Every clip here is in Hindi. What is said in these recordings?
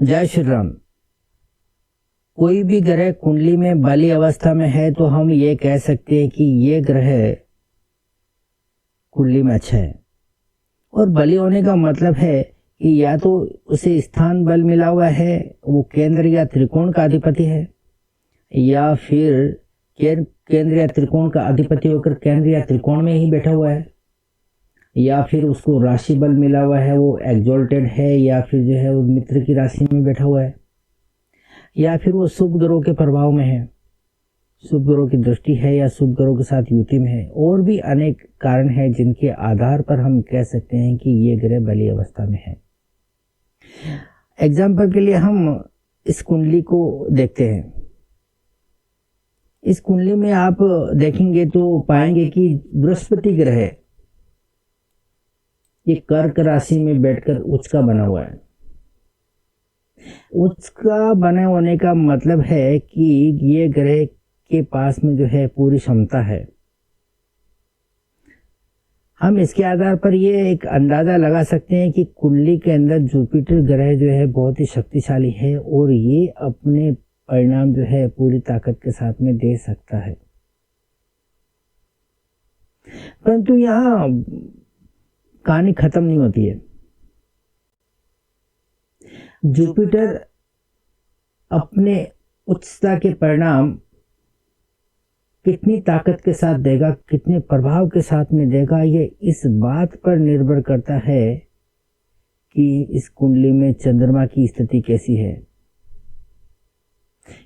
जय श्री राम। कोई भी ग्रह कुंडली में बली अवस्था में है तो हम ये कह सकते हैं कि ये ग्रह कुंडली में अच्छा है। और बली होने का मतलब है कि या तो उसे स्थान बल मिला हुआ है, वो केंद्र या त्रिकोण का अधिपति है, या फिर केंद्र या त्रिकोण का अधिपति होकर केंद्र या त्रिकोण में ही बैठा हुआ है, या फिर उसको राशि बल मिला हुआ है, वो एक्सॉल्टेड है, या फिर जो है वो मित्र की राशि में बैठा हुआ है, या फिर वो शुभ ग्रहों के प्रभाव में है, शुभ ग्रहों की दृष्टि है, या शुभ ग्रहों के साथ युति में है। और भी अनेक कारण हैं जिनके आधार पर हम कह सकते हैं कि ये ग्रह बली अवस्था में है। एग्जाम्पल के लिए हम इस कुंडली को देखते हैं। इस कुंडली में आप देखेंगे तो पाएंगे कि बृहस्पति ग्रह ये कर्क राशि में बैठकर उच्च का बना हुआ है। उच्च का बने होने का मतलब है कि ये ग्रह के पास में जो है पूरी क्षमता है। हम इसके आधार पर ये एक अंदाजा लगा सकते हैं कि कुंडली के अंदर जुपिटर ग्रह जो है बहुत ही शक्तिशाली है और ये अपने परिणाम जो है पूरी ताकत के साथ में दे सकता है। परंतु यहाँ कहानी खत्म नहीं होती है। जुपिटर अपने उच्चता के परिणाम कितनी ताकत के साथ देगा, कितने प्रभाव के साथ में देगा, ये इस बात पर निर्भर करता है कि इस कुंडली में चंद्रमा की स्थिति कैसी है।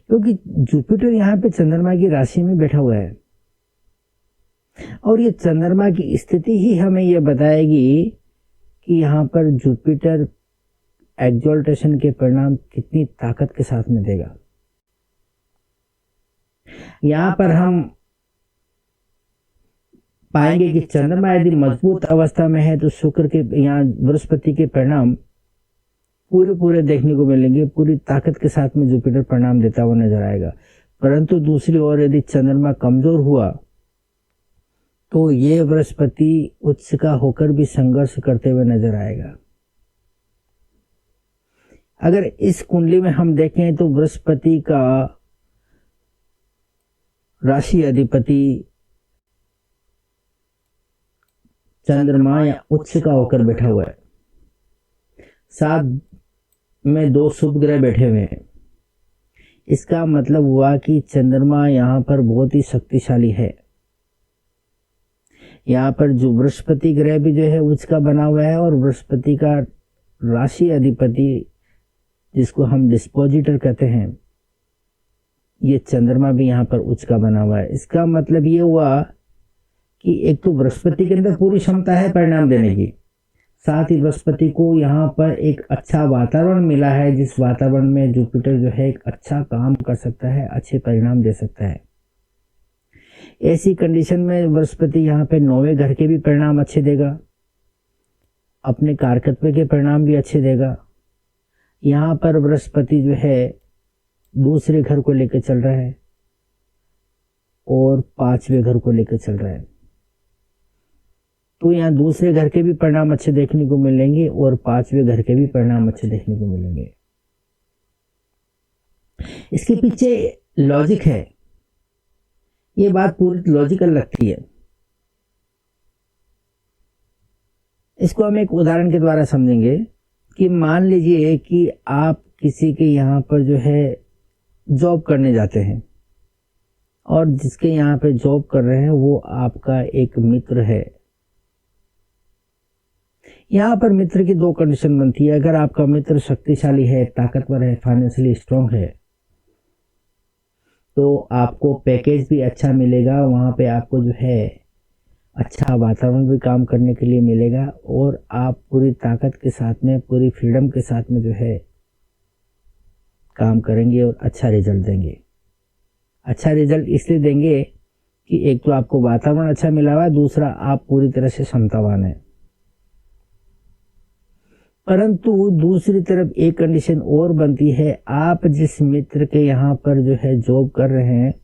क्योंकि जुपिटर यहाँ पे चंद्रमा की राशि में बैठा हुआ है और ये चंद्रमा की स्थिति ही हमें यह बताएगी कि यहाँ पर जुपिटर एक्सॉल्टेशन के परिणाम कितनी ताकत के साथ में देगा। यहाँ पर हम पाएंगे कि चंद्रमा यदि मजबूत अवस्था में है तो शुक्र के यहाँ बृहस्पति के परिणाम पूरे देखने को मिलेंगे। पूरी ताकत के साथ में जुपिटर परिणाम देता हुआ नजर आएगा। परंतु दूसरी ओर यदि चंद्रमा कमजोर हुआ तो ये बृहस्पति उच्च का होकर भी संघर्ष करते हुए नजर आएगा। अगर इस कुंडली में हम देखें तो बृहस्पति का राशि अधिपति चंद्रमा या उच्च का होकर बैठा हुआ है। साथ में दो शुभ ग्रह बैठे हुए हैं। इसका मतलब हुआ कि चंद्रमा यहाँ पर बहुत ही शक्तिशाली है। यहाँ पर जो बृहस्पति ग्रह भी जो है उच्च का बना हुआ है और बृहस्पति का राशि अधिपति जिसको हम डिस्पोजिटर कहते हैं, ये चंद्रमा भी यहाँ पर उच्च का बना हुआ है। इसका मतलब ये हुआ कि एक तो बृहस्पति के अंदर पूरी क्षमता है परिणाम देने की, साथ ही बृहस्पति को यहाँ पर एक अच्छा वातावरण मिला है जिस वातावरण में जुपिटर जो है एक अच्छा काम कर सकता है, अच्छे परिणाम दे सकता है। ऐसी कंडीशन में बृहस्पति यहाँ पे 9वें घर के भी परिणाम अच्छे देगा, अपने कारकत्व के परिणाम भी अच्छे देगा। यहाँ पर बृहस्पति जो है दूसरे घर को लेकर चल रहा है और 5वें घर को लेकर चल रहा है, तो यहाँ दूसरे घर के भी परिणाम अच्छे देखने को मिलेंगे और 5वें घर के भी परिणाम अच्छे देखने को मिलेंगे। इसके पीछे लॉजिक है, ये बात पूरी लॉजिकल लगती है। इसको हम एक उदाहरण के द्वारा समझेंगे कि मान लीजिए कि आप किसी के यहाँ पर जो है जॉब करने जाते हैं और जिसके यहाँ पे जॉब कर रहे हैं वो आपका एक मित्र है। यहाँ पर मित्र की दो कंडीशन बनती है। अगर आपका मित्र शक्तिशाली है, ताकतवर है, फाइनेंशियली स्ट्रांग है तो आपको पैकेज भी अच्छा मिलेगा, वहाँ पे आपको जो है अच्छा वातावरण भी काम करने के लिए मिलेगा और आप पूरी ताकत के साथ में, पूरी फ्रीडम के साथ में जो है काम करेंगे और अच्छा रिजल्ट देंगे। अच्छा रिजल्ट इसलिए देंगे कि एक तो आपको वातावरण अच्छा मिला हुआ है, दूसरा आप पूरी तरह से क्षमतावान है। परंतु दूसरी तरफ एक कंडीशन और बनती है, आप जिस मित्र के यहाँ पर जो है जॉब कर रहे हैं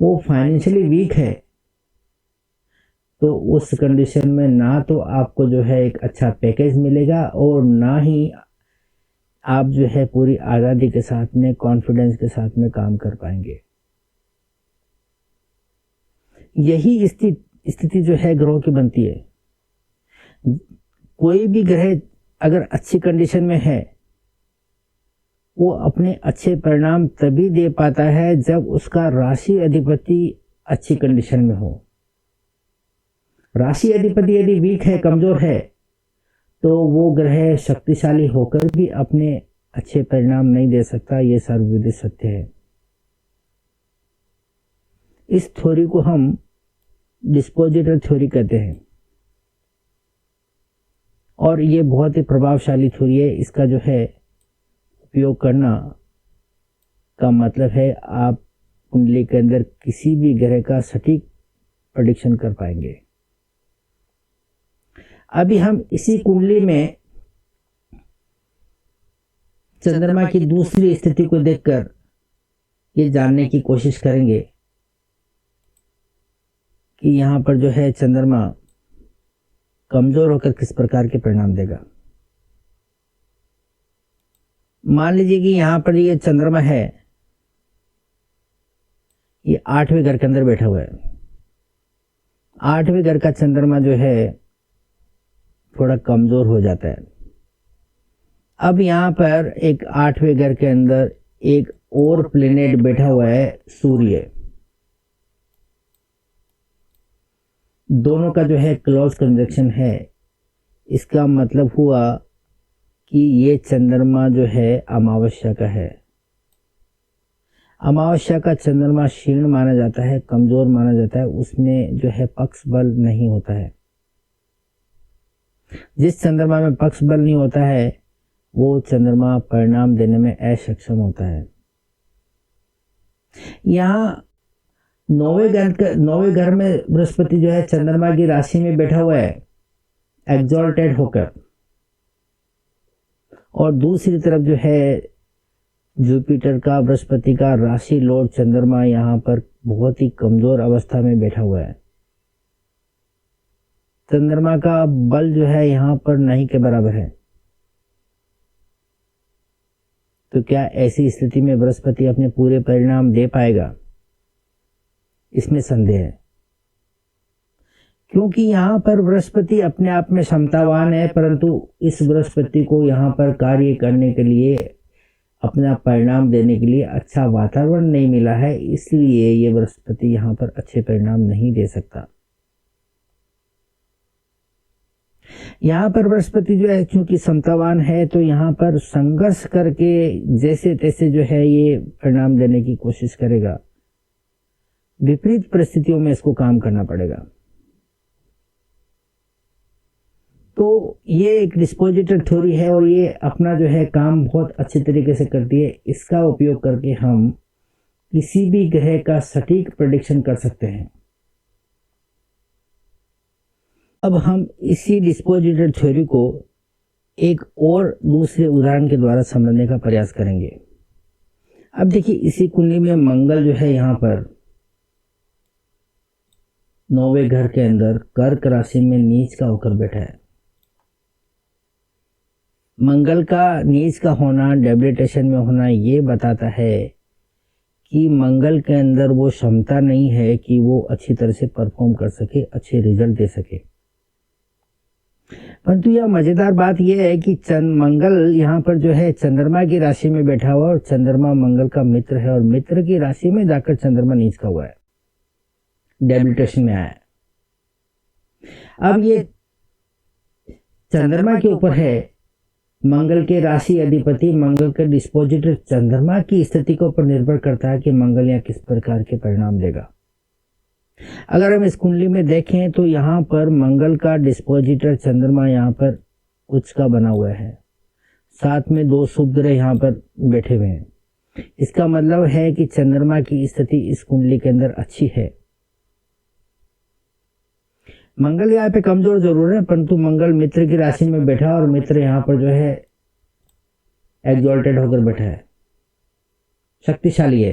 वो फाइनेंशियली वीक है, तो उस कंडीशन में ना तो आपको जो है एक अच्छा पैकेज मिलेगा और ना ही आप जो है पूरी आज़ादी के साथ में, कॉन्फिडेंस के साथ में काम कर पाएंगे। यही स्थिति जो है ग्रहों की बनती है। कोई भी ग्रह अगर अच्छी कंडीशन में है, वो अपने अच्छे परिणाम तभी दे पाता है जब उसका राशि अधिपति अच्छी कंडीशन में हो। राशि अधिपति यदि वीक है, कमजोर है, तो वो ग्रह शक्तिशाली होकर भी अपने अच्छे परिणाम नहीं दे सकता। ये सर्वविदित सत्य है। इस थ्योरी को हम डिस्पोजिटर थ्योरी कहते हैं और ये बहुत ही प्रभावशाली थ्योरी है। इसका जो है उपयोग करना का मतलब है आप कुंडली के अंदर किसी भी ग्रह का सटीक प्रेडिक्शन कर पाएंगे। अभी हम इसी कुंडली में चंद्रमा की दूसरी स्थिति को देखकर ये जानने की कोशिश करेंगे कि यहां पर जो है चंद्रमा कमजोर होकर किस प्रकार के परिणाम देगा। मान लीजिए कि यहां पर ये चंद्रमा है, ये 8वें घर के अंदर बैठा हुआ है। 8वें घर का चंद्रमा जो है थोड़ा कमजोर हो जाता है। अब यहां पर एक 8वें घर के अंदर एक और प्लेनेट बैठा हुआ है, सूर्य। दोनों का जो है क्लोज कंजक्शन है। इसका मतलब हुआ कि ये चंद्रमा जो है अमावस्या का है। अमावस्या का चंद्रमा क्षीण माना जाता है, कमजोर माना जाता है। उसमें जो है पक्ष बल नहीं होता है। जिस चंद्रमा में पक्ष बल नहीं होता है वो चंद्रमा परिणाम देने में असक्षम होता है। यहाँ 9वें घर में बृहस्पति जो है चंद्रमा की राशि में बैठा हुआ है एग्जॉल्टेड होकर, और दूसरी तरफ जो है जुपिटर का, बृहस्पति का राशि लॉर्ड चंद्रमा यहाँ पर बहुत ही कमजोर अवस्था में बैठा हुआ है। चंद्रमा का बल जो है यहाँ पर नहीं के बराबर है। तो क्या ऐसी स्थिति में बृहस्पति अपने पूरे परिणाम दे पाएगा? इसमें संदेह है, क्योंकि यहाँ पर बृहस्पति अपने आप में क्षमतावान है, परंतु इस बृहस्पति को यहाँ पर कार्य करने के लिए, अपना परिणाम देने के लिए अच्छा वातावरण नहीं मिला है। इसलिए ये बृहस्पति यहाँ पर अच्छे परिणाम नहीं दे सकता। यहाँ पर बृहस्पति जो है क्योंकि क्षमतावान है, तो यहाँ पर संघर्ष करके जैसे तैसे जो है ये परिणाम देने की कोशिश करेगा। विपरीत परिस्थितियों में इसको काम करना पड़ेगा। तो ये एक डिस्पोजिटर थ्योरी है और ये अपना जो है काम बहुत अच्छे तरीके से करती है। इसका उपयोग करके हम किसी भी ग्रह का सटीक प्रेडिक्शन कर सकते हैं। अब हम इसी डिस्पोजिटर थ्योरी को एक और दूसरे उदाहरण के द्वारा समझने का प्रयास करेंगे। अब देखिए, इसी कुंडली में मंगल जो है यहाँ पर 9वें घर के अंदर कर्क राशि में नीच का होकर बैठा है। मंगल का नीच का होना, डेबिलिटेशन में होना, ये बताता है कि मंगल के अंदर वो क्षमता नहीं है कि वो अच्छी तरह से परफॉर्म कर सके, अच्छे रिजल्ट दे सके। परंतु यह मजेदार बात यह है कि मंगल यहाँ पर जो है चंद्रमा की राशि में बैठा हुआ है और चंद्रमा मंगल का मित्र है, और मित्र की राशि में जाकर चंद्रमा नीच का हुआ है, डेबिलिटेशन में आया है। अब ये चंद्रमा के ऊपर है, मंगल के राशि अधिपति, मंगल के डिस्पोजिटर चंद्रमा की स्थिति के ऊपर निर्भर करता है कि मंगल यहाँ किस प्रकार के परिणाम देगा। अगर हम इस कुंडली में देखें तो यहाँ पर मंगल का डिस्पोजिटर चंद्रमा यहाँ पर उच्च का बना हुआ है, साथ में 2 शुभ ग्रह यहाँ पर बैठे हुए हैं। इसका मतलब है कि चंद्रमा की स्थिति इस कुंडली के अंदर अच्छी है। मंगल यहाँ पे कमजोर जरूर है, परंतु मंगल मित्र की राशि में बैठा है और मित्र यहाँ पर जो है एग्जॉल्टेड होकर बैठा है, शक्तिशाली है।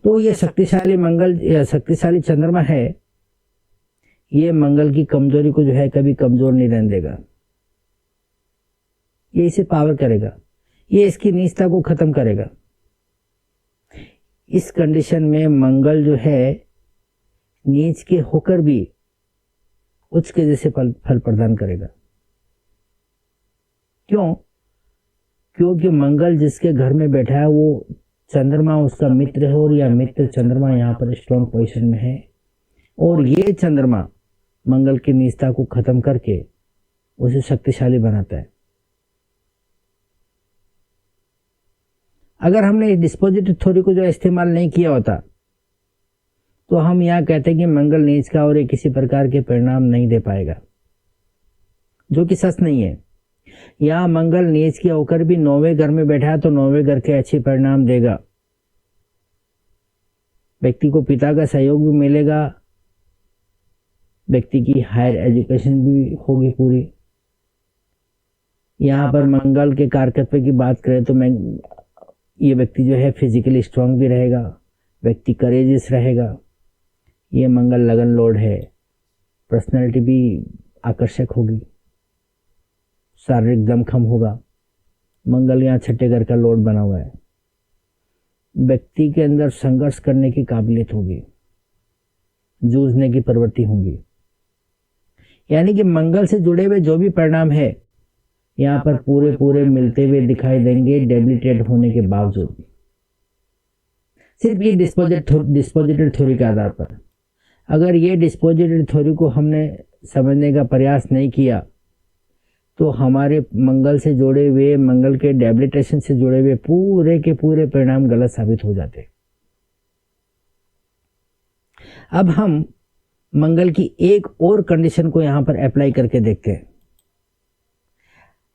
तो ये शक्तिशाली मंगल, शक्तिशाली चंद्रमा है, ये मंगल की कमजोरी को जो है कभी कमजोर नहीं रहने देगा। ये इसे पावर करेगा, ये इसकी नीचता को खत्म करेगा। इस कंडीशन में मंगल जो है नीच के होकर भी उच्च के जैसे फल प्रदान करेगा। क्यों? क्योंकि मंगल जिसके घर में बैठा है वो चंद्रमा उसका मित्र है, और या मित्र चंद्रमा यहाँ पर स्ट्रॉन्ग पोजीशन में है, और ये चंद्रमा मंगल की नीचता को खत्म करके उसे शक्तिशाली बनाता है। अगर हमने डिस्पोजिटिव थ्योरी को जो इस्तेमाल नहीं किया होता तो हम यहाँ कहते हैं कि मंगल नीच का और ये किसी प्रकार के परिणाम नहीं दे पाएगा, जो कि सच नहीं है। यहाँ मंगल नीच के होकर भी 9वें घर में बैठा है तो 9वें घर के अच्छे परिणाम देगा। व्यक्ति को पिता का सहयोग भी मिलेगा, व्यक्ति की हायर एजुकेशन भी होगी पूरी। यहाँ पर मंगल के कारकत्व की बात करें तो ये व्यक्ति जो है फिजिकली स्ट्रांग भी रहेगा, व्यक्ति करेजियस रहेगा। ये मंगल लगन लॉर्ड है, पर्सनैलिटी भी आकर्षक होगी, शारीरिक दमखम होगा। मंगल यहाँ छठे घर का लॉर्ड बना हुआ है। व्यक्ति के अंदर संघर्ष करने की काबिलियत होगी, जूझने की प्रवृत्ति होगी। यानी कि मंगल से जुड़े हुए जो भी परिणाम है यहाँ पर पूरे मिलते हुए दिखाई देंगे, डेबिलिटेड होने के बावजूद। सिर्फ ये डिस्पोजिटिव थ्योरी के आधार पर। अगर ये डिस्पोजिटिव थ्योरी को हमने समझने का प्रयास नहीं किया तो हमारे मंगल से जुड़े हुए, मंगल के डेबिलिटेशन से जुड़े हुए पूरे के पूरे परिणाम गलत साबित हो जाते। अब हम मंगल की एक और कंडीशन को यहां पर अप्लाई करके देखते हैं।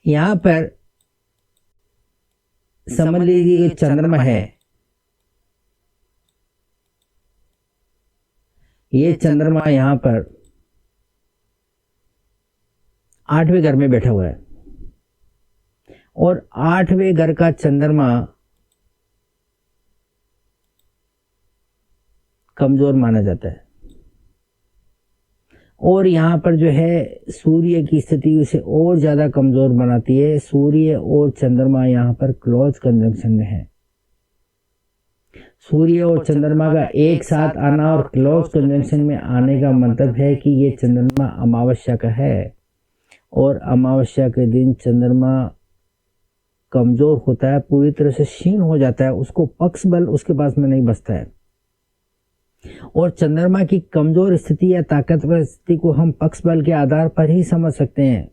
यहां पर समझ लीजिए चंद्रमा है, ये चंद्रमा यहां पर 8वें घर में बैठा हुआ है, और 8वें घर का चंद्रमा कमजोर माना जाता है, और यहाँ पर जो है सूर्य की स्थिति उसे और ज्यादा कमजोर बनाती है। सूर्य और चंद्रमा यहाँ पर क्लोज कंजंक्शन में है। सूर्य और चंद्रमा का एक साथ आना और क्लोज कंजंक्शन में आने का मतलब है कि ये चंद्रमा अमावस्या का है, और अमावस्या के दिन चंद्रमा कमजोर होता है, पूरी तरह से क्षीण हो जाता है, उसको पक्ष बल उसके पास में नहीं बचता है। और चंद्रमा की कमजोर स्थिति या ताकतवर स्थिति को हम पक्ष बल के आधार पर ही समझ सकते हैं।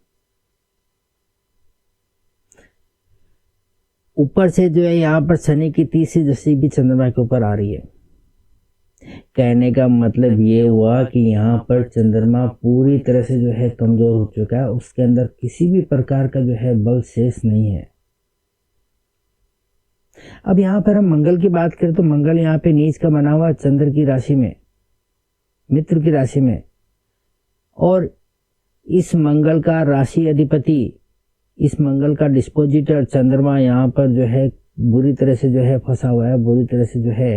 ऊपर से जो है यहाँ पर शनि की तीसरी दृष्टि भी चंद्रमा के ऊपर आ रही है। कहने का मतलब ये हुआ कि यहाँ पर चंद्रमा पूरी तरह से जो है कमजोर हो चुका है, उसके अंदर किसी भी प्रकार का जो है बल शेष नहीं है। अब यहाँ पर हम मंगल की बात करें तो मंगल यहाँ पे नीच का बना हुआ चंद्र की राशि में, मित्र की राशि में, और इस मंगल का राशि अधिपति, इस मंगल का डिस्पोजिटर चंद्रमा यहाँ पर जो है बुरी तरह से जो है फंसा हुआ है, बुरी तरह से जो है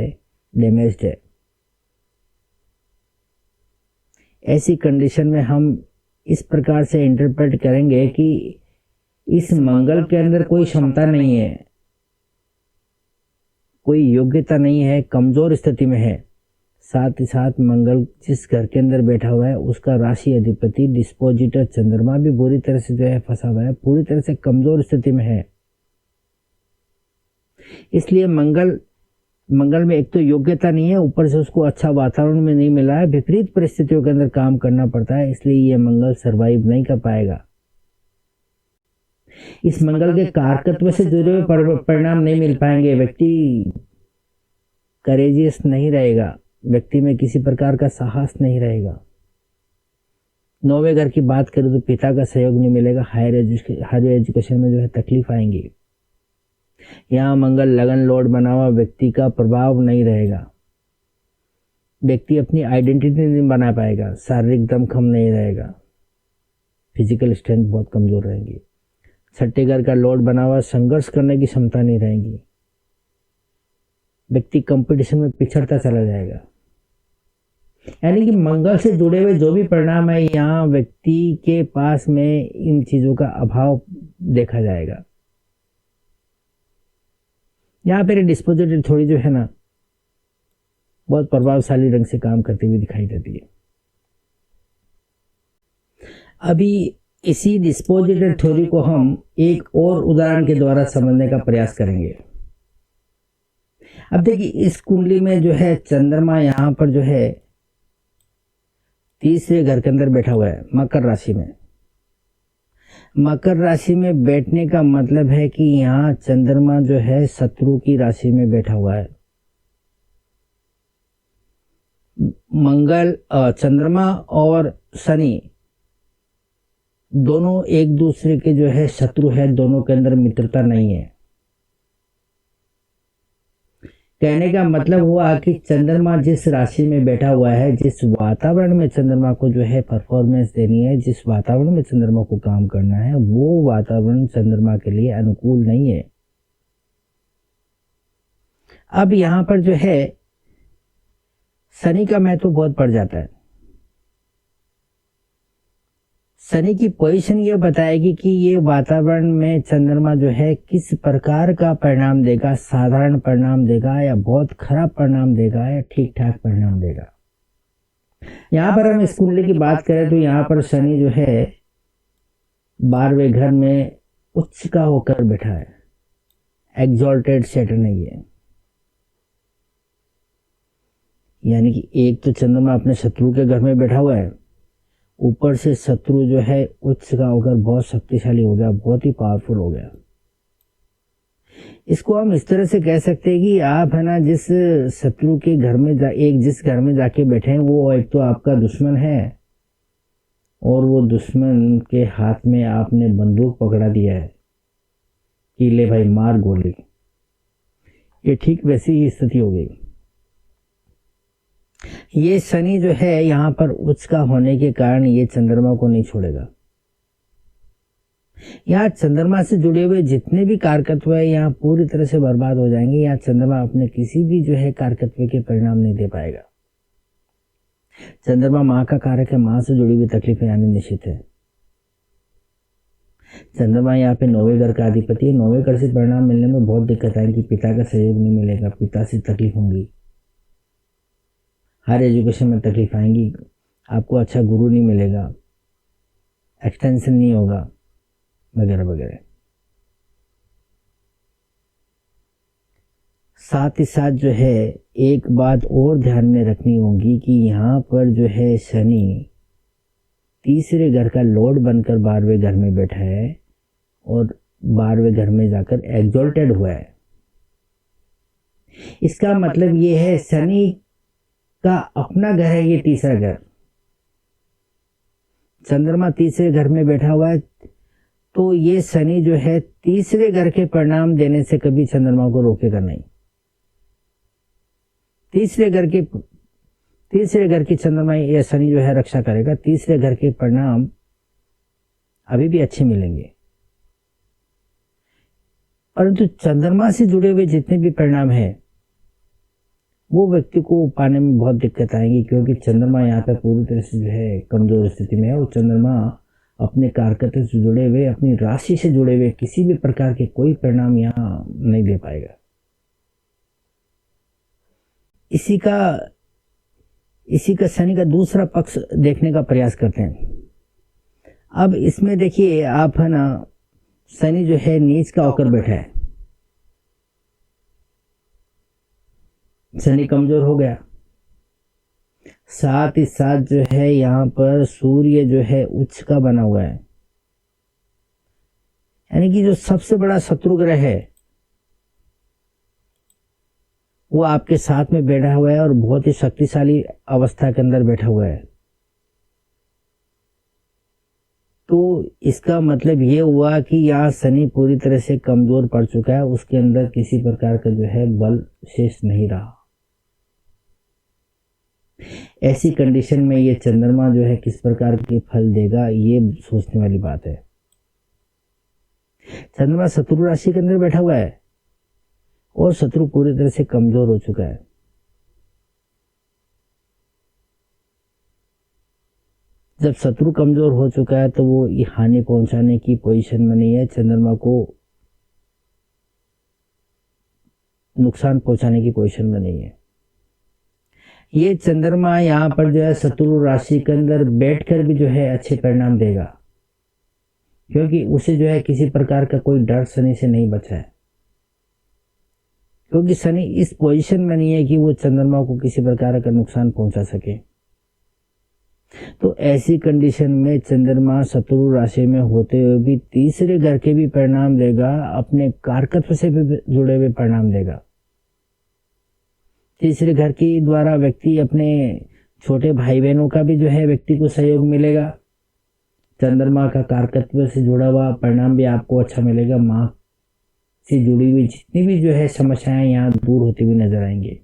डैमेज्ड है। ऐसी कंडीशन में हम इस प्रकार से इंटरप्रेट करेंगे कि इस मंगल के अंदर कोई क्षमता नहीं है, कोई योग्यता नहीं है, कमजोर स्थिति में है। साथ ही साथ मंगल जिस घर के अंदर बैठा हुआ है उसका राशि अधिपति डिस्पोजिटर चंद्रमा भी बुरी तरह से जो है फंसा हुआ है, पूरी तरह से कमजोर स्थिति में है। इसलिए मंगल में एक तो योग्यता नहीं है, ऊपर से उसको अच्छा वातावरण में नहीं मिला है, विपरीत परिस्थितियों के अंदर काम करना पड़ता है, इसलिए ये मंगल सरवाइव नहीं कर पाएगा। इस मंगल के कारकत्व से जुड़े हुए परिणाम नहीं मिल पाएंगे। व्यक्ति करेजियस नहीं रहेगा, व्यक्ति में किसी प्रकार का साहस नहीं रहेगा। 9वें घर की बात करें तो पिता का सहयोग नहीं मिलेगा, हायर एजुकेशन में जो है तकलीफ आएंगी। यहाँ मंगल लगन लॉर्ड बना हुआ, व्यक्ति का प्रभाव नहीं रहेगा, व्यक्ति अपनी आइडेंटिटी नहीं बना पाएगा, शारीरिक दमखम नहीं रहेगा, फिजिकल स्ट्रेंथ बहुत कमजोर रहेंगी। छठे घर का लॉर्ड बना हुआ, संघर्ष करने की क्षमता नहीं रहेगी, व्यक्ति कंपटीशन में पिछड़ता चला जाएगा। यानी कि मंगल से जुड़े हुए जो भी परिणाम है यहाँ व्यक्ति के पास में इन चीजों का अभाव देखा जाएगा। यहाँ पर डिस्पोजिटर थोड़ी जो है ना बहुत प्रभावशाली ढंग से काम करती हुई दिखाई देती है। अभी इसी डिस्पोजिटर थ्योरी को हम एक और उदाहरण के द्वारा समझने का प्रयास करेंगे। अब देखिए इस कुंडली में जो है चंद्रमा यहाँ पर जो है तीसरे घर के अंदर बैठा हुआ है, मकर राशि में। मकर राशि में बैठने का मतलब है कि यहाँ चंद्रमा जो है शत्रु की राशि में बैठा हुआ है। चंद्रमा और शनि दोनों एक दूसरे के जो है शत्रु है, दोनों के अंदर मित्रता नहीं है। कहने का मतलब हुआ कि चंद्रमा जिस राशि में बैठा हुआ है, जिस वातावरण में चंद्रमा को जो है परफॉर्मेंस देनी है, जिस वातावरण में चंद्रमा को काम करना है, वो वातावरण चंद्रमा के लिए अनुकूल नहीं है। अब यहाँ पर जो है शनि का महत्व बहुत बढ़ जाता है। शनि की पोजीशन ये बताएगी कि ये वातावरण में चंद्रमा जो है किस प्रकार का परिणाम देगा, साधारण परिणाम देगा या बहुत खराब परिणाम देगा या ठीक ठाक परिणाम देगा। यहाँ पर हम इस कुंडली की बात करें तो यहाँ पर शनि जो है 12वें घर में उच्च का होकर बैठा है, एग्जॉल्टेड सैटर्न है ये। यानी कि एक तो चंद्रमा अपने शत्रु के घर में बैठा हुआ है, ऊपर से शत्रु जो है उच्च का होकर बहुत शक्तिशाली हो गया, बहुत ही पावरफुल हो गया। इसको हम इस तरह से कह सकते हैं कि आप है ना जिस शत्रु के घर में जिस घर में जाके बैठे हैं वो एक तो आपका दुश्मन है और वो दुश्मन के हाथ में आपने बंदूक पकड़ा दिया है कि ले भाई मार गोली। ये ठीक वैसी ही स्थिति हो गई। ये शनि जो है यहाँ पर उच्च का होने के कारण ये चंद्रमा को नहीं छोड़ेगा। यहाँ चंद्रमा से जुड़े हुए जितने भी कारकत्व है यहाँ पूरी तरह से बर्बाद हो जाएंगे। यहाँ चंद्रमा अपने किसी भी जो है कारकत्व के परिणाम नहीं दे पाएगा। चंद्रमा माँ का कारक है, माँ से जुड़ी हुई तकलीफें आनी निश्चित है। चंद्रमा यहाँ पे 9वें घर का अधिपति है। 9वें घर से परिणाम मिलने में बहुत दिक्कत आएगी, पिता का सहयोग नहीं मिलेगा, पिता से तकलीफ होंगी, हर एजुकेशन में तकलीफ आएंगी, आपको अच्छा गुरु नहीं मिलेगा, एक्सटेंशन नहीं होगा, वगैरह वगैरह। साथ ही साथ जो है एक बात और ध्यान में रखनी होगी कि यहाँ पर जो है शनि तीसरे घर का लॉर्ड बनकर 12वें घर में बैठा है और 12वें घर में जाकर एग्जॉल्टेड हुआ है। इसका मतलब ये है शनि का अपना घर है ये तीसरा घर। चंद्रमा तीसरे घर में बैठा हुआ है तो ये शनि जो है तीसरे घर के परिणाम देने से कभी चंद्रमा को रोकेगा नहीं। तीसरे घर की चंद्रमा या शनि जो है रक्षा करेगा। तीसरे घर के परिणाम अभी भी अच्छे मिलेंगे, परंतु चंद्रमा से जुड़े हुए जितने भी परिणाम है वो व्यक्ति को पाने में बहुत दिक्कत आएगी, क्योंकि चंद्रमा यहाँ पर पूरी तरह से जो है कमजोर स्थिति में है। और चंद्रमा अपने कारकत्व से जुड़े हुए, अपनी राशि से जुड़े हुए किसी भी प्रकार के कोई परिणाम यहाँ नहीं दे पाएगा। इसी का शनि का दूसरा पक्ष देखने का प्रयास करते हैं। अब इसमें देखिए आप है ना, शनि जो है नीच का होकर बैठा है, शनि कमजोर हो गया। साथ ही साथ जो है यहाँ पर सूर्य जो है उच्च का बना हुआ है, यानी कि जो सबसे बड़ा शत्रु ग्रह है वो आपके साथ में बैठा हुआ है और बहुत ही शक्तिशाली अवस्था के अंदर बैठा हुआ है। तो इसका मतलब ये हुआ कि यहाँ शनि पूरी तरह से कमजोर पड़ चुका है, उसके अंदर किसी प्रकार का जो है बल शेष नहीं रहा। ऐसी कंडीशन में ये चंद्रमा जो है किस प्रकार के फल देगा ये सोचने वाली बात है। चंद्रमा शत्रु राशि के अंदर बैठा हुआ है और शत्रु पूरी तरह से कमजोर हो चुका है। जब शत्रु कमजोर हो चुका है तो वो ये हानि पहुंचाने की पोजीशन में नहीं है, चंद्रमा को नुकसान पहुंचाने की पोजीशन में नहीं है। ये चंद्रमा यहाँ पर जो है शत्रु राशि के अंदर बैठकर भी जो है अच्छे परिणाम देगा, क्योंकि उसे जो है किसी प्रकार का कोई डर शनि से नहीं बचा है, क्योंकि शनि इस पोजीशन में नहीं है कि वो चंद्रमा को किसी प्रकार का नुकसान पहुंचा सके। तो ऐसी कंडीशन में चंद्रमा शत्रु राशि में होते हुए भी तीसरे घर के भी परिणाम देगा, अपने कारकत्व से भी जुड़े हुए परिणाम देगा। तीसरे घर के द्वारा व्यक्ति अपने छोटे भाई बहनों का भी जो है व्यक्ति को सहयोग मिलेगा। चंद्रमा का कारकत्व से जुड़ा हुआ परिणाम भी आपको अच्छा मिलेगा। माँ से जुड़ी हुई जितनी भी जो है समस्याएं यहाँ दूर होती हुई नजर आएंगी।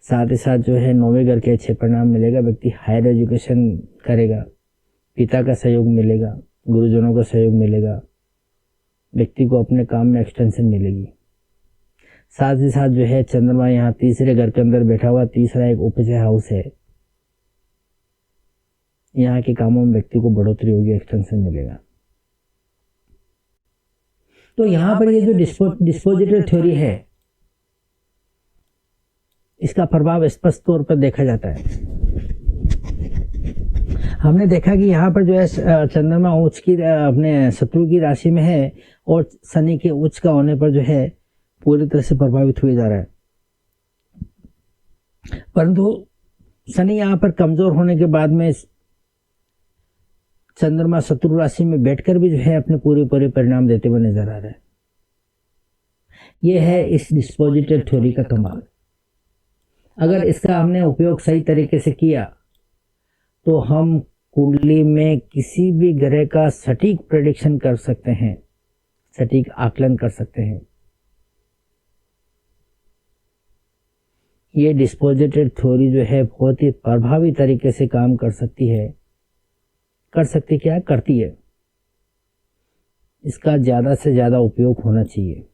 साथ ही साथ जो है नौवें घर के अच्छे परिणाम मिलेगा। व्यक्ति हायर एजुकेशन करेगा, पिता का सहयोग मिलेगा, गुरुजनों का सहयोग मिलेगा, व्यक्ति को अपने काम में एक्सटेंशन मिलेगी। साथ ही साथ जो है चंद्रमा यहाँ तीसरे घर के अंदर बैठा हुआ, तीसरा एक उपजय हाउस है, यहाँ के कामों में व्यक्ति को बढ़ोतरी होगी, एक्सटेंशन मिलेगा। तो यहाँ पर ये जो डिस्पोजिटर थ्योरी है, इसका प्रभाव स्पष्ट तौर पर देखा जाता है। हमने देखा कि यहाँ पर जो है चंद्रमा उच्च की अपने शत्रु की राशि में है और शनि के उच्च का होने पर जो है पूरी तरह से प्रभावित हुए जा रहा है। परंतु शनि यहाँ पर कमजोर होने के बाद में चंद्रमा शत्रु राशि में बैठकर भी जो है अपने पूरे परिणाम देते हुए नजर आ रहा है। यह है इस डिस्पोजिटर थ्योरी का कमाल। अगर इसका हमने उपयोग सही तरीके से किया तो हम कुंडली में किसी भी ग्रह का सटीक प्रेडिक्शन कर सकते हैं, सटीक आकलन कर सकते हैं। ये डिस्पोजिटर थ्योरी जो है बहुत ही प्रभावी तरीके से काम कर सकती है। क्या करती है, इसका ज्यादा से ज्यादा उपयोग होना चाहिए।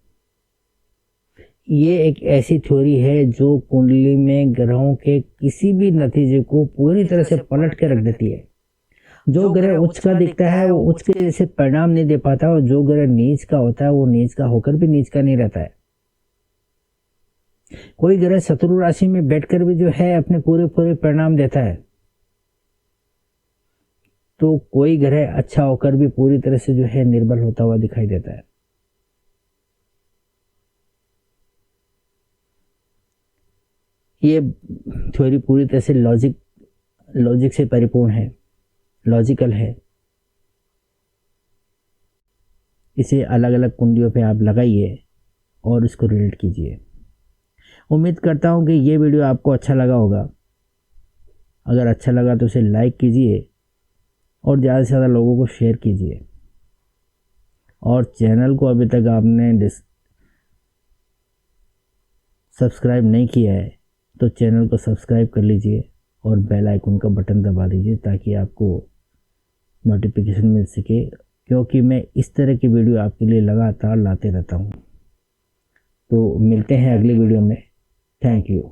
ये एक ऐसी थ्योरी है जो कुंडली में ग्रहों के किसी भी नतीजे को पूरी तरह से पलट के रख देती है। जो ग्रह उच्च का दिखता है वो उच्च के जैसे परिणाम नहीं दे पाता, और जो ग्रह नीच का होता है वो नीच का होकर भी नीच का नहीं रहता है। कोई ग्रह शत्रु राशि में बैठकर भी जो है अपने पूरे परिणाम देता है, तो कोई ग्रह अच्छा होकर भी पूरी तरह से जो है निर्बल होता हुआ दिखाई देता है। ये थ्योरी पूरी तरह से लॉजिक से परिपूर्ण है, लॉजिकल है। इसे अलग अलग कुंडलियों पे आप लगाइए और इसको रिलेट कीजिए। उम्मीद करता हूँ कि ये वीडियो आपको अच्छा लगा होगा। अगर अच्छा लगा तो इसे लाइक कीजिए और ज़्यादा से ज़्यादा लोगों को शेयर कीजिए। और चैनल को अभी तक आपने सब्सक्राइब नहीं किया है तो चैनल को सब्सक्राइब कर लीजिए और बेल आइकन का बटन दबा दीजिए ताकि आपको नोटिफिकेशन मिल सके, क्योंकि मैं इस तरह की वीडियो आपके लिए लगातार लाते रहता हूँ। तो मिलते हैं अगली वीडियो में। Thank you.